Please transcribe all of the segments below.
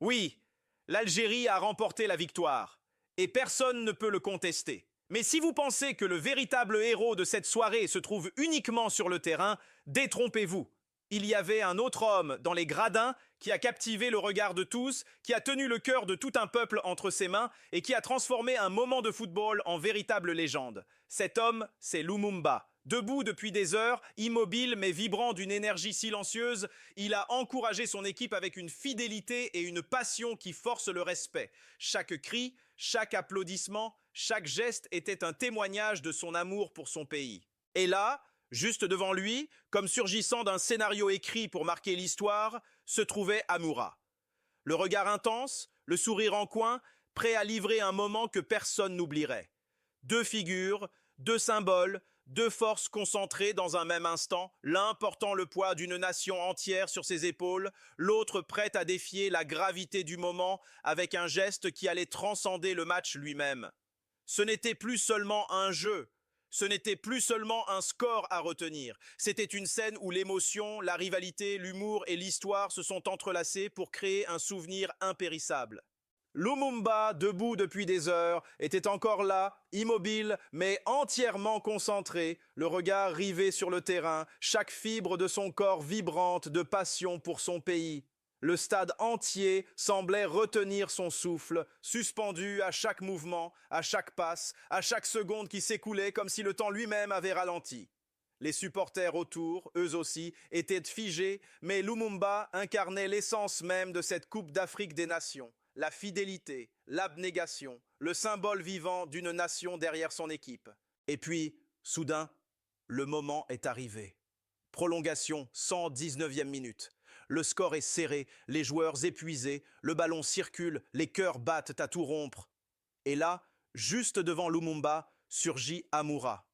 Oui, l'Algérie a remporté la victoire, et personne ne peut le contester. Mais si vous pensez que le véritable héros de cette soirée se trouve uniquement sur le terrain, détrompez-vous. Il y avait un autre homme dans les gradins qui a captivé le regard de tous, qui a tenu le cœur de tout un peuple entre ses mains et qui a transformé un moment de football en véritable légende. Cet homme, c'est Lumumba. Debout depuis des heures, immobile mais vibrant d'une énergie silencieuse, il a encouragé son équipe avec une fidélité et une passion qui forcent le respect. Chaque cri, chaque applaudissement, chaque geste était un témoignage de son amour pour son pays. Et là, juste devant lui, comme surgissant d'un scénario écrit pour marquer l'histoire, se trouvait Amoura. Le regard intense, le sourire en coin, prêt à livrer un moment que personne n'oublierait. Deux figures, deux symboles, deux forces concentrées dans un même instant, l'un portant le poids d'une nation entière sur ses épaules, l'autre prêt à défier la gravité du moment avec un geste qui allait transcender le match lui-même. Ce n'était plus seulement un jeu, ce n'était plus seulement un score à retenir, c'était une scène où l'émotion, la rivalité, l'humour et l'histoire se sont entrelacés pour créer un souvenir impérissable. Lumumba, debout depuis des heures, était encore là, immobile, mais entièrement concentré, le regard rivé sur le terrain, chaque fibre de son corps vibrante de passion pour son pays. Le stade entier semblait retenir son souffle, suspendu à chaque mouvement, à chaque passe, à chaque seconde qui s'écoulait comme si le temps lui-même avait ralenti. Les supporters autour, eux aussi, étaient figés, mais Lumumba incarnait l'essence même de cette Coupe d'Afrique des Nations. La fidélité, l'abnégation, le symbole vivant d'une nation derrière son équipe. Et puis, soudain, le moment est arrivé. Prolongation, 119e minute. Le score est serré, les joueurs épuisés, le ballon circule, les cœurs battent à tout rompre. Et là, juste devant Lumumba, surgit Amoura.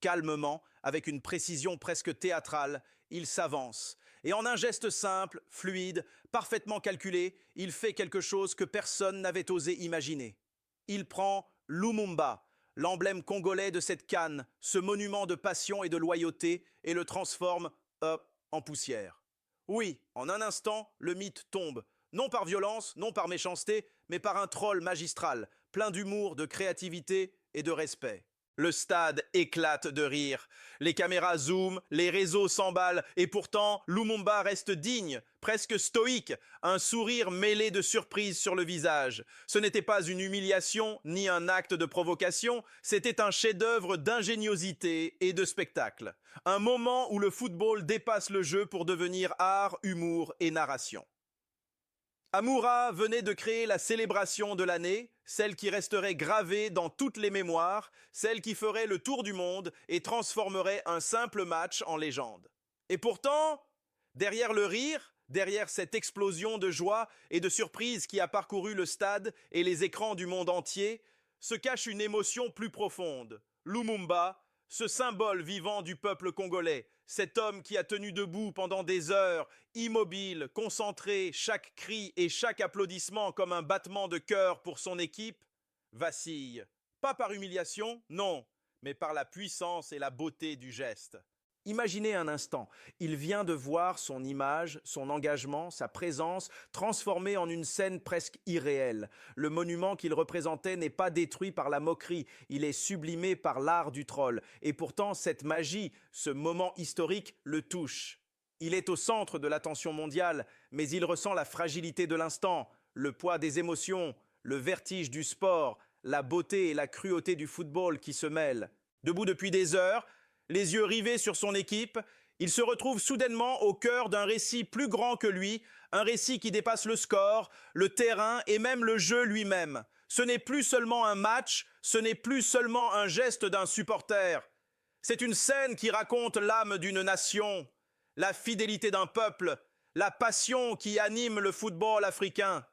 Calmement, avec une précision presque théâtrale, il s'avance. Et en un geste simple, fluide, parfaitement calculé, il fait quelque chose que personne n'avait osé imaginer. Il prend Lumumba, l'emblème congolais de cette CAN, ce monument de passion et de loyauté, et le transforme en poussière. Oui, en un instant, le mythe tombe. Non par violence, non par méchanceté, mais par un troll magistral, plein d'humour, de créativité et de respect. Le stade éclate de rire. Les caméras zooment, les réseaux s'emballent, et pourtant, Lumumba reste digne, presque stoïque, un sourire mêlé de surprise sur le visage. Ce n'était pas une humiliation, ni un acte de provocation, c'était un chef-d'œuvre d'ingéniosité et de spectacle. Un moment où le football dépasse le jeu pour devenir art, humour et narration. Amoura venait de créer la célébration de l'année, celle qui resterait gravée dans toutes les mémoires, celle qui ferait le tour du monde et transformerait un simple match en légende. Et pourtant, derrière le rire, derrière cette explosion de joie et de surprise qui a parcouru le stade et les écrans du monde entier, se cache une émotion plus profonde. Lumumba, ce symbole vivant du peuple congolais, cet homme qui a tenu debout pendant des heures, immobile, concentré, chaque cri et chaque applaudissement comme un battement de cœur pour son équipe, vacille. Pas par humiliation, non, mais par la puissance et la beauté du geste. Imaginez un instant, il vient de voir son image, son engagement, sa présence transformée en une scène presque irréelle. Le monument qu'il représentait n'est pas détruit par la moquerie, il est sublimé par l'art du troll. Et pourtant, cette magie, ce moment historique, le touche. Il est au centre de l'attention mondiale, mais il ressent la fragilité de l'instant, le poids des émotions, le vertige du sport, la beauté et la cruauté du football qui se mêlent. Debout depuis des heures, les yeux rivés sur son équipe, il se retrouve soudainement au cœur d'un récit plus grand que lui, un récit qui dépasse le score, le terrain et même le jeu lui-même. Ce n'est plus seulement un match, ce n'est plus seulement un geste d'un supporter. C'est une scène qui raconte l'âme d'une nation, la fidélité d'un peuple, la passion qui anime le football africain.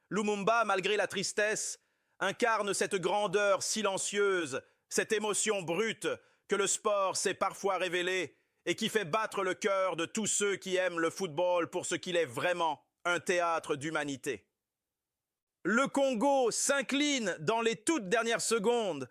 Lumumba, malgré la tristesse, incarne cette grandeur silencieuse, cette émotion brute, que le sport sait parfois révéler et qui fait battre le cœur de tous ceux qui aiment le football pour ce qu'il est vraiment, un théâtre d'humanité. Le Congo s'incline dans les toutes dernières secondes.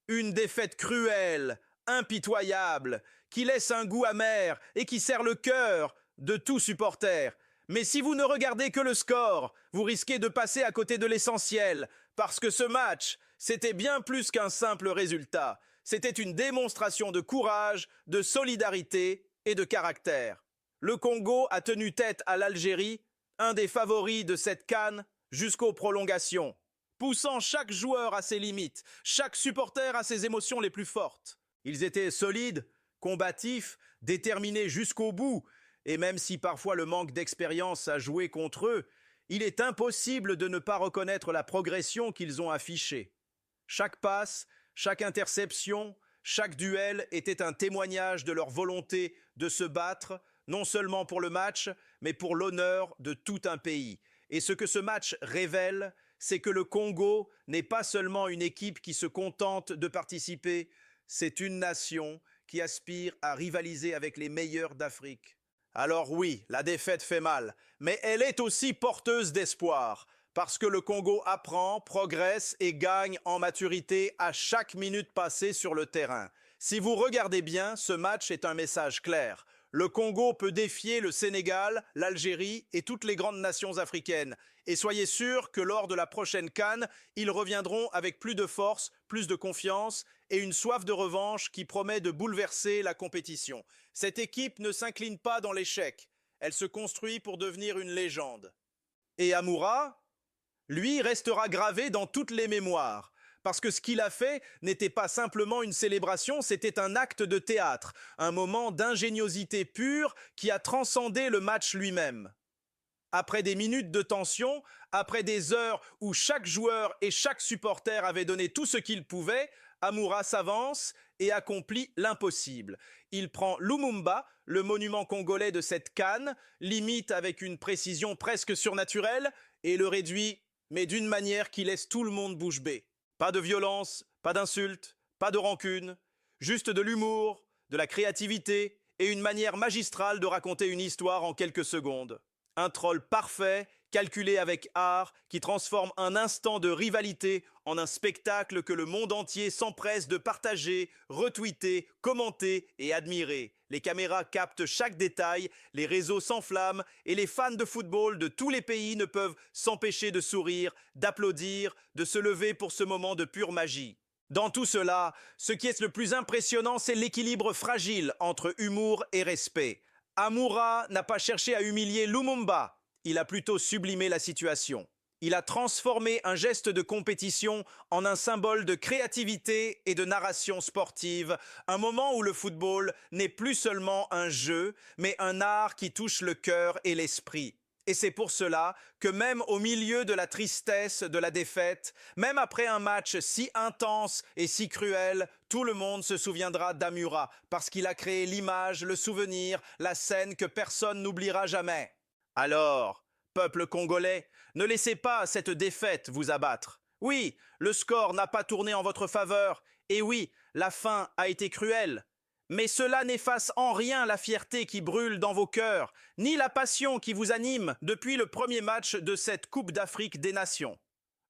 Une défaite cruelle, impitoyable, qui laisse un goût amer et qui serre le cœur de tout supporter. Mais si vous ne regardez que le score, vous risquez de passer à côté de l'essentiel, parce que ce match, c'était bien plus qu'un simple résultat. C'était une démonstration de courage, de solidarité et de caractère. Le Congo a tenu tête à l'Algérie, un des favoris de cette CAN, jusqu'aux prolongations, poussant chaque joueur à ses limites, chaque supporter à ses émotions les plus fortes. Ils étaient solides, combatifs, déterminés jusqu'au bout, et même si parfois le manque d'expérience a joué contre eux, il est impossible de ne pas reconnaître la progression qu'ils ont affichée. Chaque passe, chaque interception, chaque duel était un témoignage de leur volonté de se battre, non seulement pour le match, mais pour l'honneur de tout un pays. Et ce que ce match révèle, c'est que le Congo n'est pas seulement une équipe qui se contente de participer, c'est une nation qui aspire à rivaliser avec les meilleurs d'Afrique. Alors oui, la défaite fait mal, mais elle est aussi porteuse d'espoir, parce que le Congo apprend, progresse et gagne en maturité à chaque minute passée sur le terrain. Si vous regardez bien, ce match est un message clair. Le Congo peut défier le Sénégal, l'Algérie et toutes les grandes nations africaines. Et soyez sûrs que lors de la prochaine CAN, ils reviendront avec plus de force, plus de confiance et une soif de revanche qui promet de bouleverser la compétition. Cette équipe ne s'incline pas dans l'échec. Elle se construit pour devenir une légende. Et Amoura, lui, restera gravé dans toutes les mémoires. Parce que ce qu'il a fait n'était pas simplement une célébration, c'était un acte de théâtre, un moment d'ingéniosité pure qui a transcendé le match lui-même. Après des minutes de tension, après des heures où chaque joueur et chaque supporter avait donné tout ce qu'il pouvait, Amoura s'avance et accomplit l'impossible. Il prend Lumumba, le monument congolais de cette CAN, l'imite avec une précision presque surnaturelle et le réduit, mais d'une manière qui laisse tout le monde bouche bée. Pas de violence, pas d'insultes, pas de rancune, juste de l'humour, de la créativité et une manière magistrale de raconter une histoire en quelques secondes. Un troll parfait, calculé avec art, qui transforme un instant de rivalité en un spectacle que le monde entier s'empresse de partager, retweeter, commenter et admirer. Les caméras captent chaque détail, les réseaux s'enflamment et les fans de football de tous les pays ne peuvent s'empêcher de sourire, d'applaudir, de se lever pour ce moment de pure magie. Dans tout cela, ce qui est le plus impressionnant, c'est l'équilibre fragile entre humour et respect. Amoura n'a pas cherché à humilier Lumumba, il a plutôt sublimé la situation. Il a transformé un geste de compétition en un symbole de créativité et de narration sportive, un moment où le football n'est plus seulement un jeu, mais un art qui touche le cœur et l'esprit. Et c'est pour cela que même au milieu de la tristesse de la défaite, même après un match si intense et si cruel, tout le monde se souviendra d'Amoura, parce qu'il a créé l'image, le souvenir, la scène que personne n'oubliera jamais. Alors, peuple congolais, ne laissez pas cette défaite vous abattre. Oui, le score n'a pas tourné en votre faveur, et oui, la fin a été cruelle. Mais cela n'efface en rien la fierté qui brûle dans vos cœurs, ni la passion qui vous anime depuis le premier match de cette Coupe d'Afrique des Nations.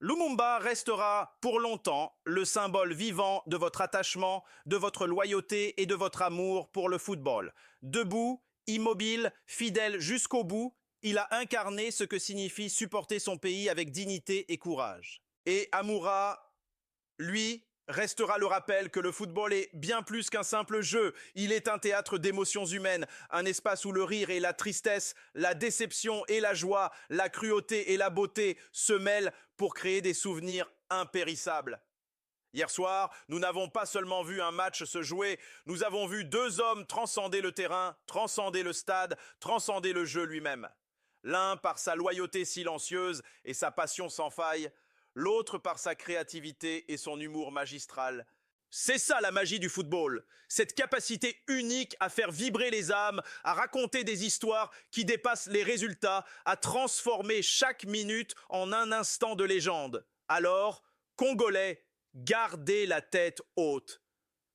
Lumumba restera pour longtemps le symbole vivant de votre attachement, de votre loyauté et de votre amour pour le football. Debout, immobile, fidèle jusqu'au bout, il a incarné ce que signifie supporter son pays avec dignité et courage. Et Amoura, lui, restera le rappel que le football est bien plus qu'un simple jeu. Il est un théâtre d'émotions humaines, un espace où le rire et la tristesse, la déception et la joie, la cruauté et la beauté se mêlent pour créer des souvenirs impérissables. Hier soir, nous n'avons pas seulement vu un match se jouer, nous avons vu deux hommes transcender le terrain, transcender le stade, transcender le jeu lui-même. L'un par sa loyauté silencieuse et sa passion sans faille, l'autre par sa créativité et son humour magistral. C'est ça la magie du football, cette capacité unique à faire vibrer les âmes, à raconter des histoires qui dépassent les résultats, à transformer chaque minute en un instant de légende. Alors, Congolais, gardez la tête haute.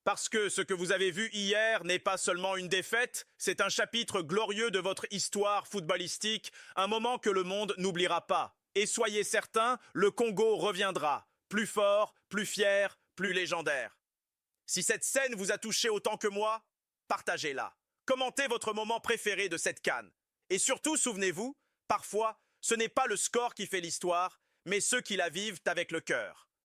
Parce que ce que vous avez vu hier n'est pas seulement une défaite, c'est un chapitre glorieux de votre histoire footballistique, un moment que le monde n'oubliera pas. Et soyez certains, le Congo reviendra, plus fort, plus fier, plus légendaire. Si cette scène vous a touché autant que moi, partagez-la. Commentez votre moment préféré de cette CAN. Et surtout, souvenez-vous, Parfois, ce n'est pas le score qui fait l'histoire, mais ceux qui la vivent avec le cœur.